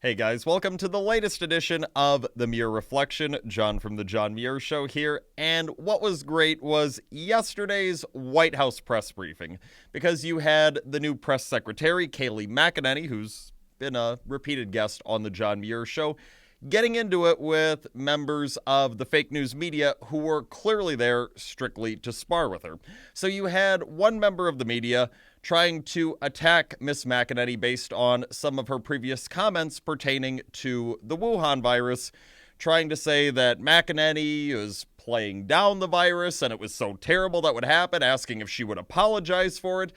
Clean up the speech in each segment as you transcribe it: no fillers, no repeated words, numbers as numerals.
Hey guys, welcome to the latest edition of the Muir Reflection. John from the John Muir Show here, and what was great was yesterday's White House press briefing, because you had the new press secretary, Kayleigh McEnany, who's been a repeated guest on the John Muir Show, getting into it with members of the fake news media who were clearly there strictly to spar with her. So you had one member of the media trying to attack Miss McEnany based on some of her previous comments pertaining to the Wuhan virus, trying to say that McEnany was playing down the virus and it was so terrible that would happen, asking if she would apologize for it.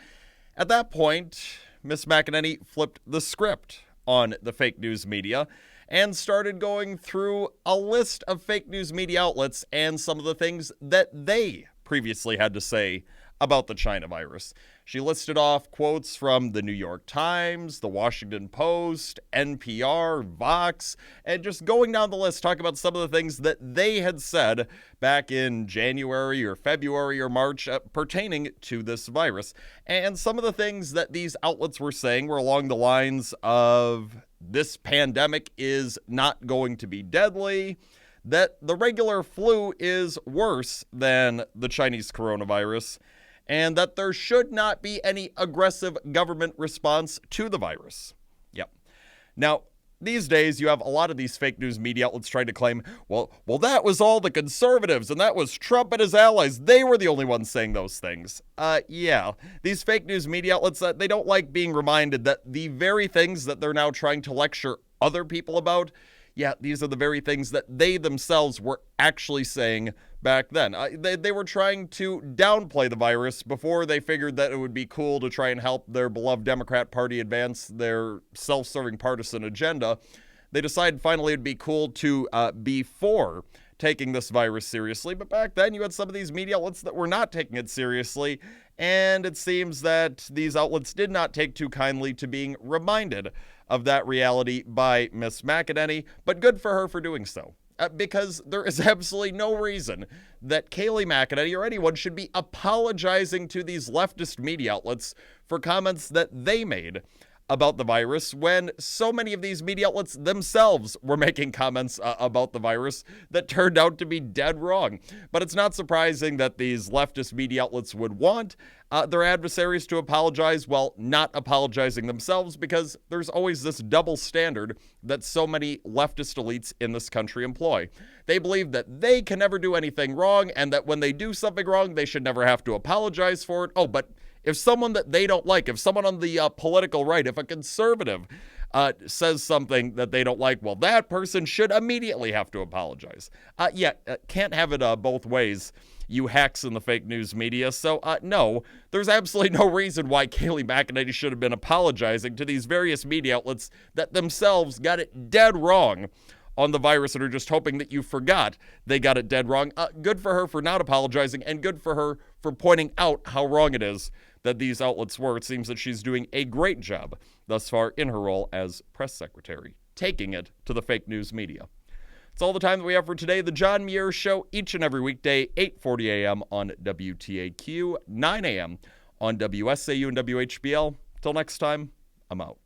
At that point, Miss McEnany flipped the script on the fake news media and started going through a list of fake news media outlets and some of the things that they previously had to say about the China virus. She listed off quotes from the New York Times, the Washington Post, NPR, Vox, and just going down the list, talking about some of the things that they had said back in January or February or March pertaining to this virus. And some of the things that these outlets were saying were along the lines of, this pandemic is not going to be deadly, that the regular flu is worse than the Chinese coronavirus, and that there should not be any aggressive government response to the virus. Yep. Now, these days, you have a lot of these fake news media outlets trying to claim, well, that was all the conservatives, and that was Trump and his allies. They were the only ones saying those things. Yeah. These fake news media outlets, they don't like being reminded that the very things that they're now trying to lecture other people about, yeah, these are the very things that they themselves were actually saying back then. They were trying to downplay the virus before they figured that it would be cool to try and help their beloved Democrat Party advance their self-serving partisan agenda. They decided finally it'd be cool to be for taking this virus seriously. But back then, you had some of these media outlets that were not taking it seriously. And it seems that these outlets did not take too kindly to being reminded of that reality by Miss McEnany. But good for her for doing so. Because there is absolutely no reason that Kayleigh McEnany or anyone should be apologizing to these leftist media outlets for comments that they made about the virus, when so many of these media outlets themselves were making comments about the virus that turned out to be dead wrong. But it's not surprising that these leftist media outlets would want their adversaries to apologize while not apologizing themselves, because there's always this double standard that so many leftist elites in this country employ. They believe that they can never do anything wrong, and that when they do something wrong, they should never have to apologize for it. Oh, but if someone that they don't like, if someone on the political right, if a conservative says something that they don't like, well, that person should immediately have to apologize. Can't have it both ways, you hacks in the fake news media. So, no, there's absolutely no reason why Kayleigh McEnany should have been apologizing to these various media outlets that themselves got it dead wrong on the virus and are just hoping that you forgot they got it dead wrong. Good for her for not apologizing, and good for her for pointing out how wrong it is that these outlets were. It seems that she's doing a great job thus far in her role as press secretary, taking it to the fake news media. It's all the time that we have for today. The John Muir Show, each and every weekday, 8:40 a.m. on WTAQ, 9 a.m. on WSAU and WHBL. Till next time, I'm out.